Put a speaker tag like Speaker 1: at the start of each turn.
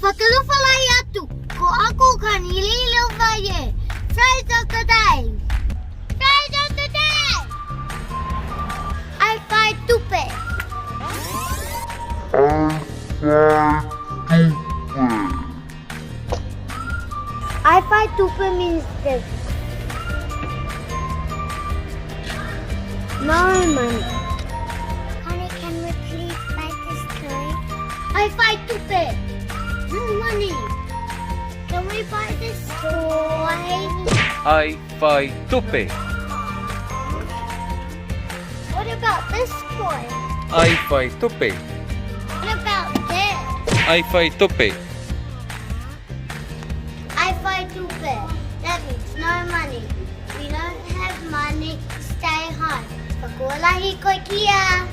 Speaker 1: Pakalufalaya tu. Ko ako kanililo vaye. Fries of the day. Fries of the day. I fight tupe. I fight tupe means this. No money. Honey, can we please buy this toy? I fight tupe. No money. Can we buy this toy?
Speaker 2: I fight tupe.
Speaker 1: What about this toy?
Speaker 2: I fight tupe.
Speaker 1: What about this?
Speaker 2: I fight tupe.
Speaker 1: I fight tupe. That means no money. We don't have money. Stay home. Pag wala hikoy kiya.